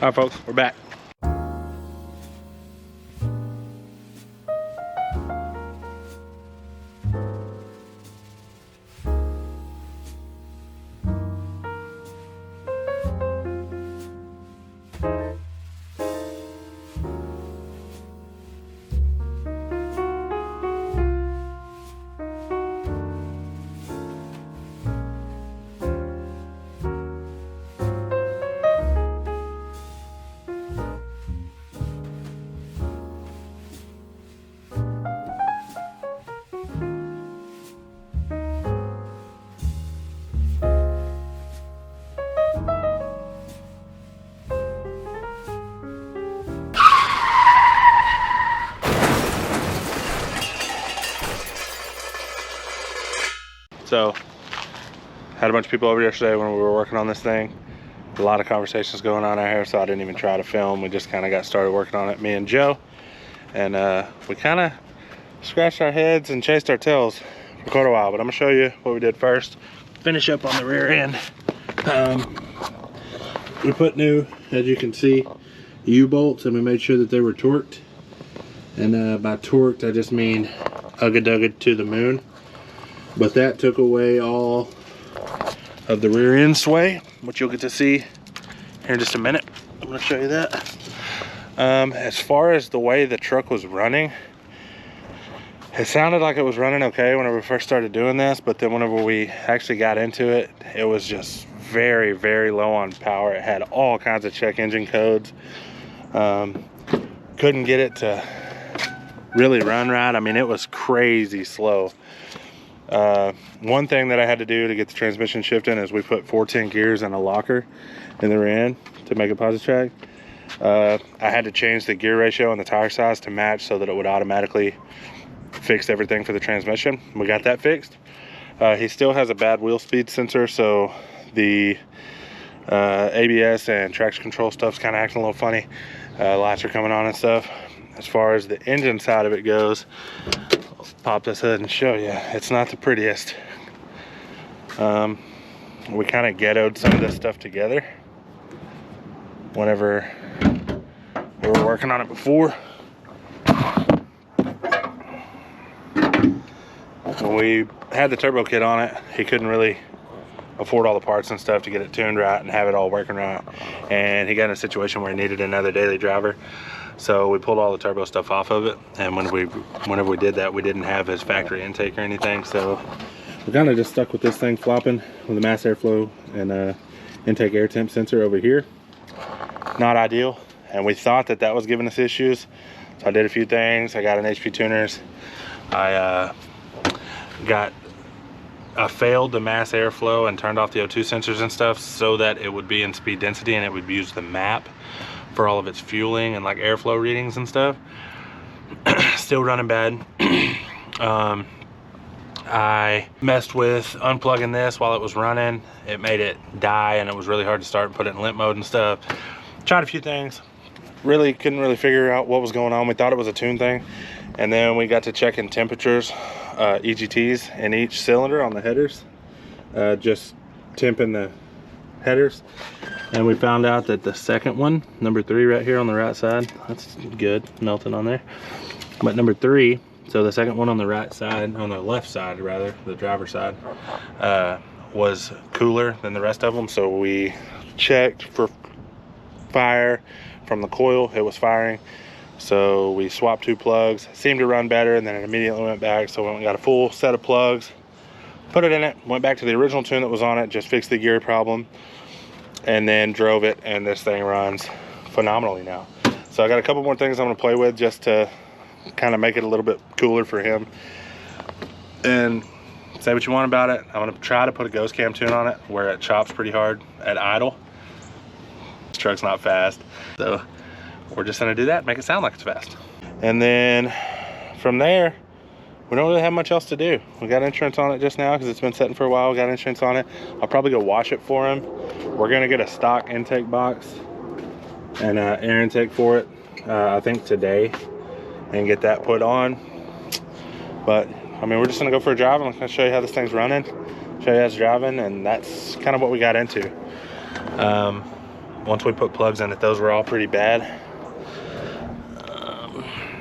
All right, folks, we're back. So, had a bunch of people over yesterday when we were working on this thing. A lot of conversations going on out here, so I didn't even try to film. We just kind of got started working on it, me and Joe. And we kind of scratched our heads and chased our tails for quite a while. But I'm gonna show you what we did first. Finish up on the rear end. We put new, as you can see, U-bolts, and we made sure that they were torqued. And by torqued, I just mean ugga-dugga to the moon. But that took away all of the rear end sway, which you'll get to see here in just a minute. I'm gonna show you that. As far as the way the truck was running, it sounded like it was running okay whenever we first started doing this, but then whenever we actually got into it, it was just very, very low on power. It had all kinds of check engine codes. Couldn't get it to really run right. I mean, it was crazy slow. One thing that I had to do to get the transmission shifting is we put 410 gears in a locker in the rear end to make it positive track. I had to change the gear ratio and the tire size to match so that it would automatically fix everything for the transmission. We got that fixed. He still has a bad wheel speed sensor, so the ABS and traction control stuff's kind of acting a little funny. Lights are coming on and stuff. As far as the engine side of it goes, pop this hood and show you. It's not the prettiest. We kind of ghettoed some of this stuff together whenever we were working on it before. When we had the turbo kit on it, he couldn't really afford all the parts and stuff to get it tuned right and have it all working right. And he got in a situation where he needed another daily driver. So we pulled all the turbo stuff off of it, and whenever we did that, we didn't have his factory intake or anything, so we kind of just stuck with this thing flopping with the mass airflow and intake air temp sensor over here. Not ideal, and we thought that that was giving us issues, so I did a few things. I got an HP tuners. I failed the mass airflow and turned off the O2 sensors and stuff so that it would be in speed density and it would use the map for all of its fueling and like airflow readings and stuff. Still running bad. I messed with unplugging this while it was running. It made it die and it was really hard to start and put it in limp mode and stuff. Tried a few things. Really couldn't really figure out what was going on. We thought it was a tune thing. And then we got to checking temperatures, EGTs in each cylinder on the headers. Just temping the headers. And we found out that the second one, number 3 right here on the right side, that's good, melting on there. But number 3, so the second one on the right side, on the left side rather, the driver's side, was cooler than the rest of them. So we checked for fire from the coil. It was firing. So we swapped 2 plugs, seemed to run better, and then it immediately went back. So we went and got a full set of plugs, put it in it, went back to the original tune that was on it, just fixed the gear problem, and then drove it, and this thing runs phenomenally now. So I got a couple more things I'm gonna play with just to kind of make it a little bit cooler for him. And say what you want about it. I'm gonna try to put a ghost cam tune on it where it chops pretty hard at idle. This truck's not fast, so we're just gonna do that, make it sound like it's fast. And then from there, we don't really have much else to do. We got insurance on it just now because it's been sitting for a while. We got insurance on it. I'll probably go wash it for him. We're gonna get a stock intake box and air intake for it, I think today, and get that put on. But I mean, we're just gonna go for a drive. I'm gonna show you how this thing's running, show you how it's driving, and that's kind of what we got into. once we put plugs in it, those were all pretty bad.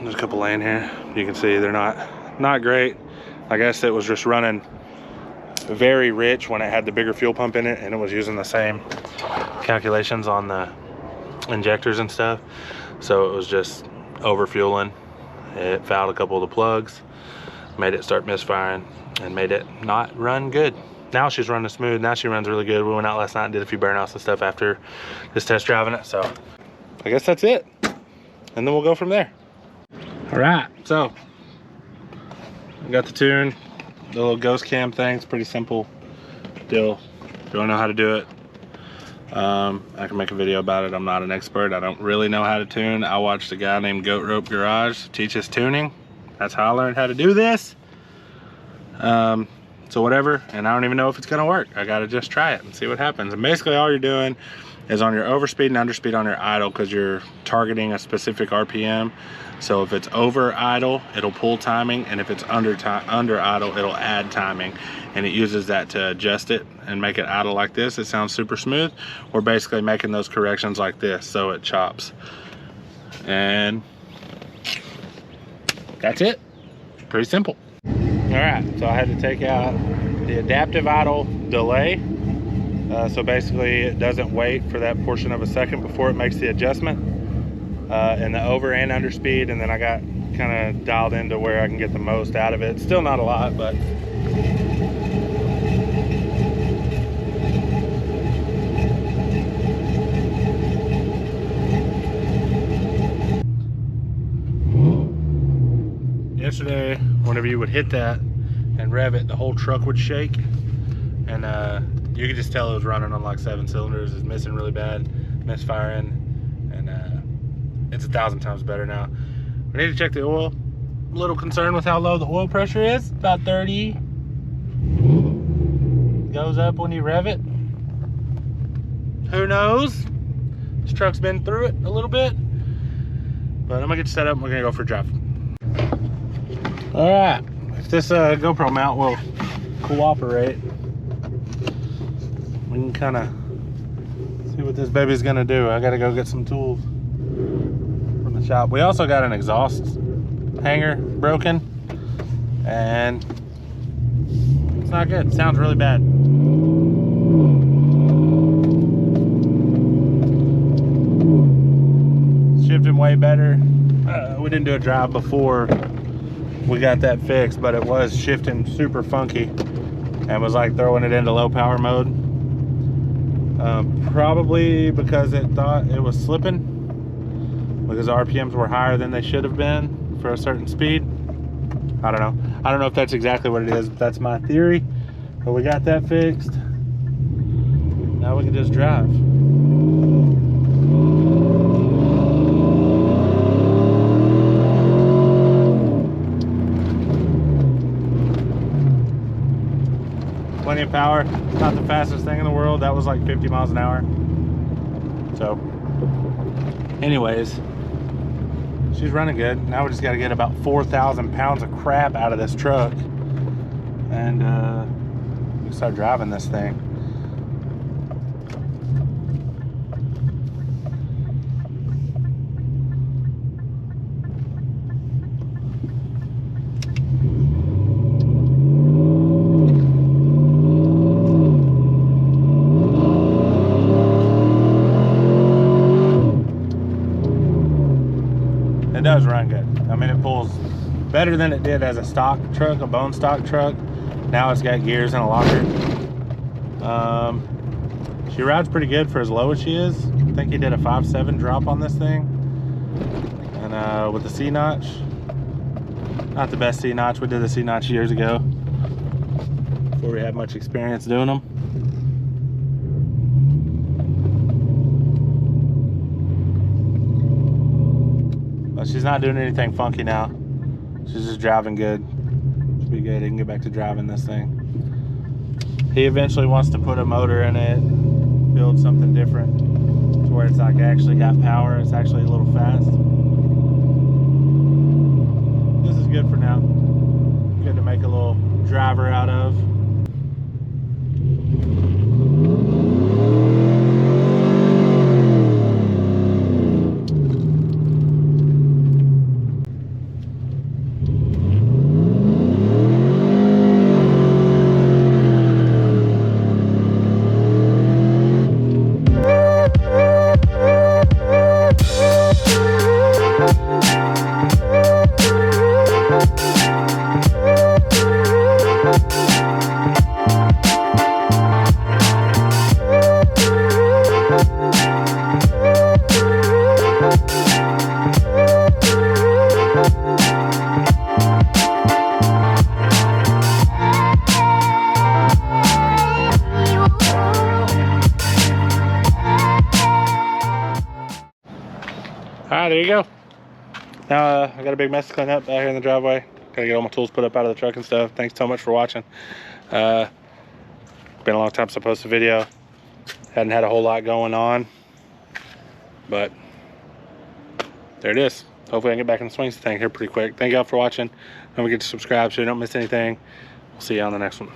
There's a couple laying here. You can see they're not great. I guess it was just running very rich when it had the bigger fuel pump in it, and it was using the same calculations on the injectors and stuff. So it was just over fueling. It fouled a couple of the plugs, made it start misfiring, and made it not run good. Now she's running smooth. Now she runs really good. We went out last night and did a few burnouts and stuff after just test driving it. So I guess that's it. And then we'll go from there. All right, so I got the tune, the little ghost cam thing. It's pretty simple deal. If you wanna know how to do it, I can make a video about it. I'm not an expert. I don't really know how to tune. I watched a guy named Goat Rope Garage teach us tuning. That's how I learned how to do this. So whatever, and I don't even know if it's gonna work. I gotta just try it and see what happens. And basically all you're doing is on your overspeed and underspeed on your idle, because you're targeting a specific RPM. So if it's over idle, it'll pull timing, and if it's under idle, it'll add timing. And it uses that to adjust it and make it idle like this. It sounds super smooth. We're basically making those corrections like this, so it chops. And that's it. Pretty simple. All right, so I had to take out the adaptive idle delay. So basically it doesn't wait for that portion of a second before it makes the adjustment in the over and under speed. And then I got kind of dialed into where I can get the most out of it. Still not a lot, but yesterday, whenever you would hit that and rev it, the whole truck would shake, and you could just tell it was running on like 7 cylinders. It's missing really bad, misfiring, and it's 1,000 times better now. We need to check the oil. A little concerned with how low the oil pressure is, about 30. Goes up when you rev it. Who knows? This truck's been through it a little bit, but I'm gonna get set up and we're gonna go for a drive. All right, if this GoPro mount will cooperate, we can kind of see what this baby's gonna do. I gotta go get some tools from the shop. We also got an exhaust hanger broken, and it's not good. It sounds really bad. Shifting way better. We didn't do a drive before we got that fixed, but it was shifting super funky and was like throwing it into low power mode. Probably because it thought it was slipping, because the RPMs were higher than they should have been for a certain speed. I don't know. I don't know if that's exactly what it is, but that's my theory. But we got that fixed. Now we can just drive. Plenty of power. Not the fastest thing in the world. That was like 50 miles an hour. So anyways, she's running good. Now we just got to get about 4,000 pounds of crap out of this truck, and we start driving this thing. It does run good. I mean, it pulls better than it did as a stock truck, a bone stock truck. Now it's got gears and a locker. She rides pretty good for as low as she is. I think he did a 5.7 drop on this thing. And with the C-notch, not the best C-notch. We did the C-notch years ago before we had much experience doing them. But she's not doing anything funky now. She's just driving good. Should be good. He can get back to driving this thing. He eventually wants to put a motor in it, build something different to where it's like actually got power. It's actually a little fast. This is good for now. Good to make a little driver out of. All right, there you go. Now I got a big mess to clean up out here in the driveway. Gotta get all my tools put up out of the truck and stuff. Thanks so much for watching. Been a long time since I posted a video. Hadn't had a whole lot going on, but there it is. Hopefully I can get back in the swings of things here pretty quick. Thank y'all for watching. Don't forget to subscribe so you don't miss anything. We'll see you on the next one.